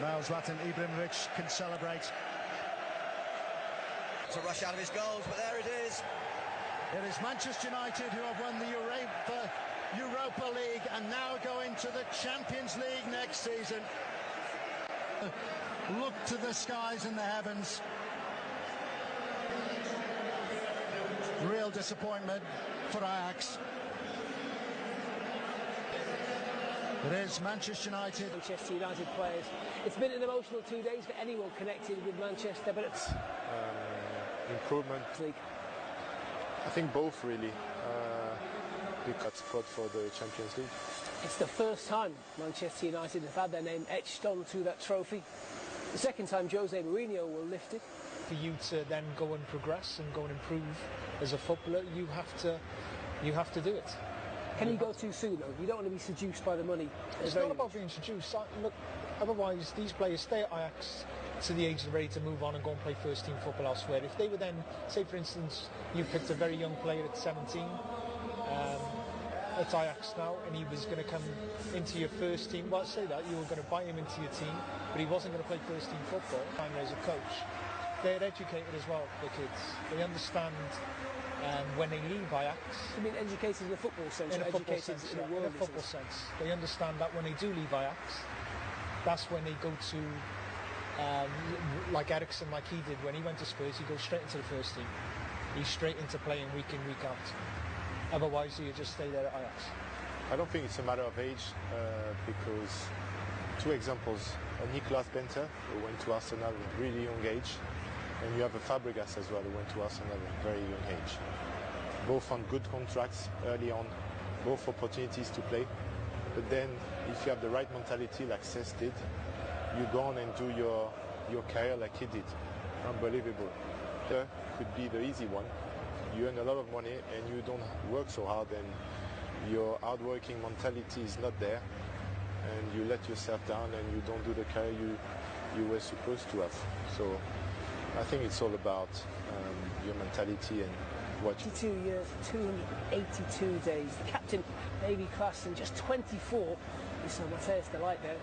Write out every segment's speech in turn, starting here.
Now Zlatan Ibrahimovic can celebrate. To rush out of his goals, but there it is. It is Manchester United who have won the Europa League and now go into the Champions League next season. Look to the skies and the heavens. Real disappointment for Ajax. It is Manchester United. Manchester United players. It's been an emotional 2 days for anyone connected with Manchester, but it's improvement. I think both really. Big cut spot for the Champions League. It's the first time Manchester United have had their name etched onto that trophy. The second time Jose Mourinho will lift it. For you to then go and progress and go and improve as a footballer, you have to do it. Can you go too soon though? You don't want to be seduced by the money. It's not about being seduced. Look, otherwise these players stay at Ajax to the age they're ready to move on and go and play first team football elsewhere. If they were then, say for instance, you picked a very young player at 17 at Ajax now, and he was going to come into your first team. Well, say that you were going to buy him into your team, but he wasn't going to play first team football. As a coach, they're educated as well. The kids, they understand when they leave Ajax. You mean educated in a football sense? In a football sense, in a football sense. They understand that when they do leave Ajax, that's when they go to, like Eriksen, like he did when he went to Spurs. He goes straight into the first team. He's straight into playing week in, week out. Otherwise, you just stay there at Ajax. I don't think it's a matter of age, because two examples: Nicolas Benter, who went to Arsenal at really young age, and you have a Fabregas as well, who went to Arsenal at very young age. Both on good contracts early on, both opportunities to play. But then, if you have the right mentality, like Cesc did, you go on and do your career like he did. Unbelievable. Could be the easy one. You earn a lot of money and you don't work so hard, and your hard-working mentality is not there, and you let yourself down and you don't do the career you were supposed to have. So I think it's all about your mentality and what. 52 years, 282 days. The captain, Davy Klaassen, just 24. This is Matthijs de Ligt there,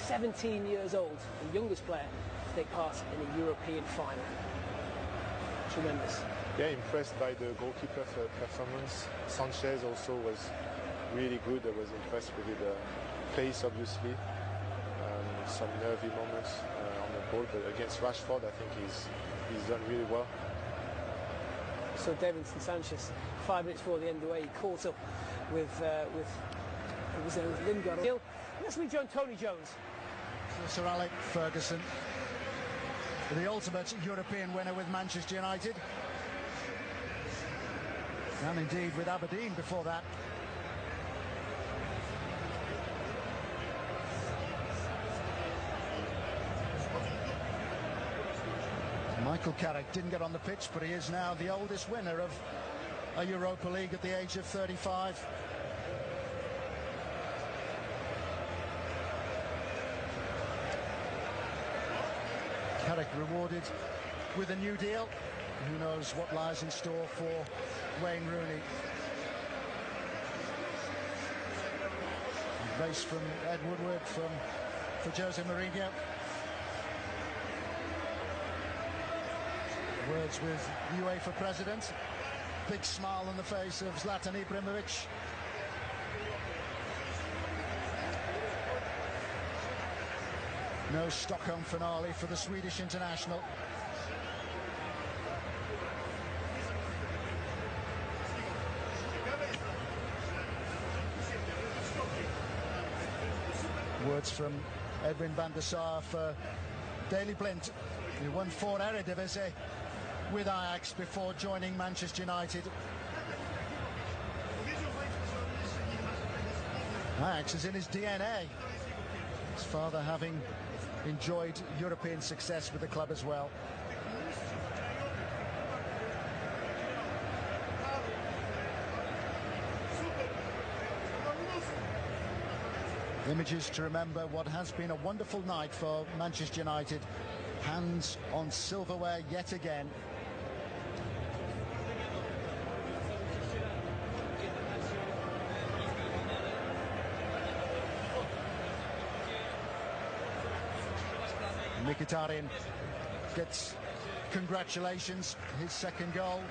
17 years old, the youngest player to take part in a European final. Tremendous. Yeah, impressed by the goalkeeper performance. Sanchez also was really good. I was impressed with the pace, obviously. Some nervy moments on the ball, but against Rashford, I think he's done really well. So Davinson Sanchez, 5 minutes before the end of the way, he caught up with Lingard. Let's rejoin Tony Jones. Sir Alex Ferguson, the ultimate European winner with Manchester United. And indeed with Aberdeen before that. Michael Carrick didn't get on the pitch, but he is now the oldest winner of a Europa League at the age of 35. Carrick rewarded with a new deal. Who knows what lies in store for Wayne Rooney. Race from Ed Woodward for Jose Mourinho. Words with UEFA president. Big smile on the face of Zlatan Ibrahimovic. No Stockholm finale for the Swedish international. Words from Edwin van der Sar for Daley Blind, who won 4 Eredivisie with Ajax before joining Manchester United. Ajax is in his DNA, his father having enjoyed European success with the club as well. Images to remember what has been a wonderful night for Manchester United. Hands on silverware yet again. Mkhitaryan gets congratulations, his second goal,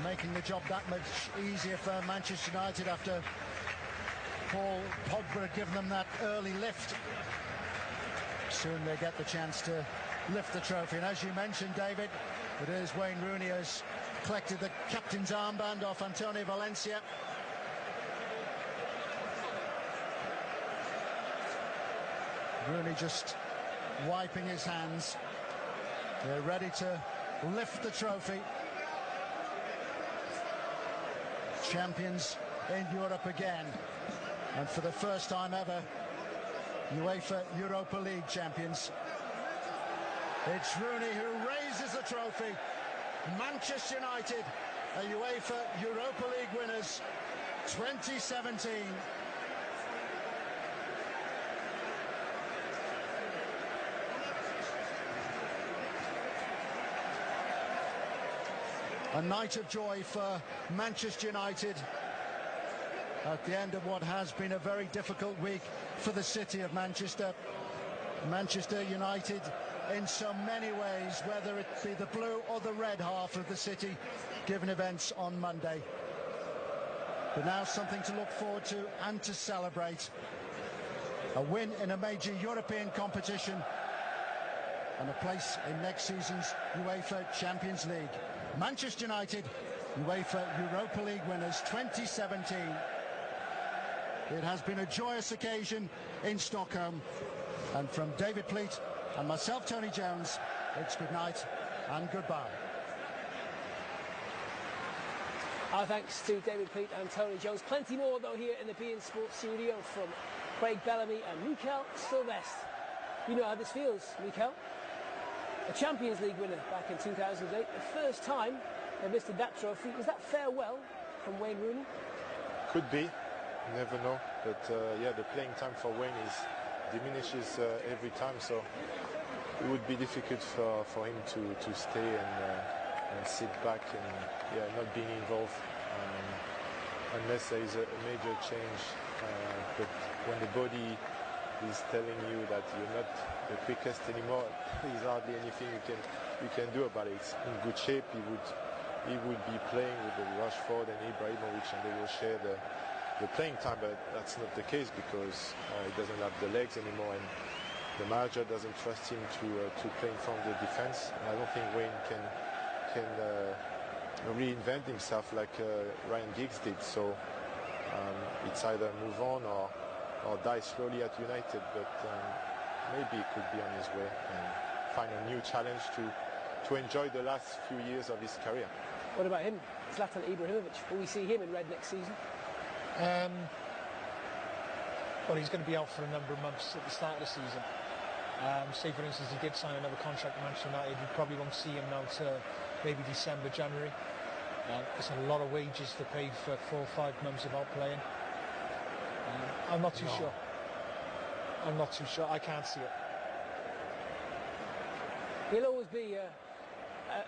making the job that much easier for Manchester United after Paul Pogba had given them that early lift. Soon they get the chance to lift the trophy, and as you mentioned, David, it is Wayne Rooney has collected the captain's armband off Antonio Valencia. Rooney just wiping his hands. They're ready to lift the trophy. Champions in Europe again, and for the first time ever, UEFA Europa League champions. It's Rooney who raises the trophy. Manchester United are UEFA Europa League winners 2017. A night of joy for Manchester United at the end of what has been a very difficult week for the city of Manchester. Manchester United in so many ways, whether it be the blue or the red half of the city, given events on Monday. But now something to look forward to and to celebrate. A win in a major European competition and a place in next season's UEFA Champions League. Manchester United, UEFA Europa League winners 2017. It has been a joyous occasion in Stockholm. And from David Pleat and myself, Tony Jones, it's good night and goodbye. Our thanks to David Pleat and Tony Jones. Plenty more, though, here in the beIN Sports studio from Craig Bellamy and Mikel Sylvestre. You know how this feels, Mikel. A Champions League winner back in 2008, the first time they lifted that trophy. Was that farewell from Wayne Rooney? Could be, never know. But yeah, the playing time for Wayne diminishes every time, so it would be difficult for him to stay and sit back and not being involved unless there is a major change. But when the body is telling you that you're not the quickest anymore, there's hardly anything you can do about it. It's in good shape. He would be playing with the Rashford and Ibrahimovic, and they will share the playing time, but that's not the case because he doesn't have the legs anymore, and the manager doesn't trust him to play in front of the defense. And I don't think Wayne can reinvent himself like Ryan Giggs did. So it's either move on or die slowly at United, but maybe he could be on his way and find a new challenge to enjoy the last few years of his career. What about him, Zlatan Ibrahimovic? Will we see him in red next season? Well, he's going to be out for a number of months at the start of the season. Say, for instance, he did sign another contract with Manchester United. We probably won't see him now to maybe December, January. It's a lot of wages to pay for 4 or 5 months without playing. I'm not too sure. I'm not too sure. I can't see it. He'll always be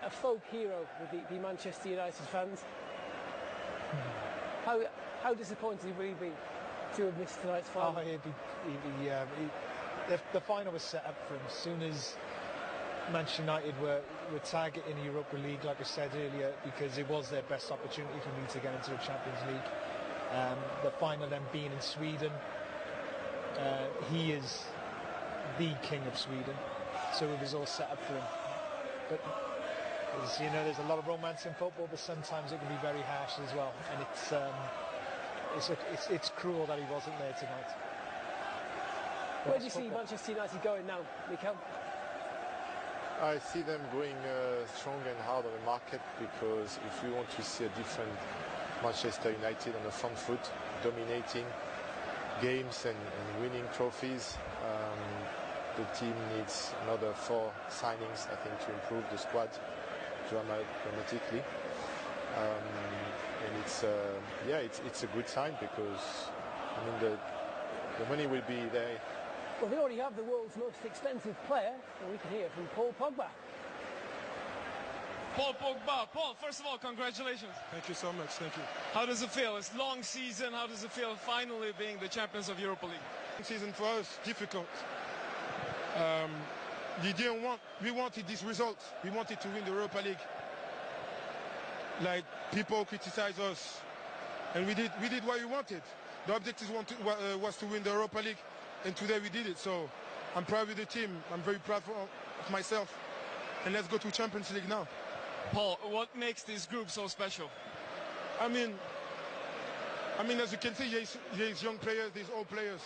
a folk hero with the Manchester United fans. How disappointed will he be to have missed tonight's final? The final was set up for him. As soon as Manchester United were targeting the Europa League, like I said earlier, because it was their best opportunity for me to get into the Champions League. The final then being in Sweden. He is the king of Sweden, so it was all set up for him. But you know, there's a lot of romance in football, but sometimes it can be very harsh as well, and it's cruel that he wasn't there tonight. Where do you see Manchester United going now, Mikel? I see them going strong and hard on the market, because if we want to see a different Manchester United on the front foot, dominating games and winning trophies, the team needs another 4 signings, I think, to improve the squad dramatically. And it's a good sign, because I mean the money will be there. Well, they already have the world's most expensive player, and we can hear from Paul Pogba. Paul Pogba. Paul, first of all, congratulations. Thank you so much. Thank you. How does it feel? It's a long season. How does it feel finally being the champions of Europa League? Season for us difficult. we wanted this result. We wanted to win the Europa League. Like, people criticize us, and we did what we wanted. The objective was to win the Europa League, and today we did it. So I'm proud of the team. I'm very proud of myself. And let's go to Champions League now. Paul, what makes this group so special? I mean, as you can see, there's young players, there's old players.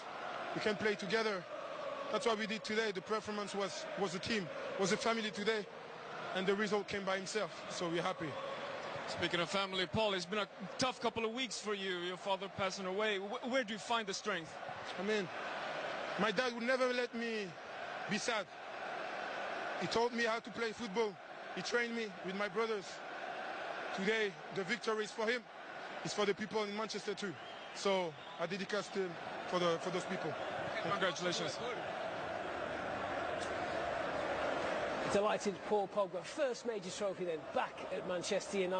We can play together. That's what we did today. The performance was a team, was a family today, and the result came by himself. So we're happy. Speaking of family, Paul, it's been a tough couple of weeks for you. Your father passing away. Where do you find the strength? I mean, my dad would never let me be sad. He taught me how to play football. He trained me with my brothers. Today, the victory is for him. It's for the people in Manchester too. So I dedicate to him for those people. Congratulations. Delighted Paul Pogba, first major trophy then back at Manchester United.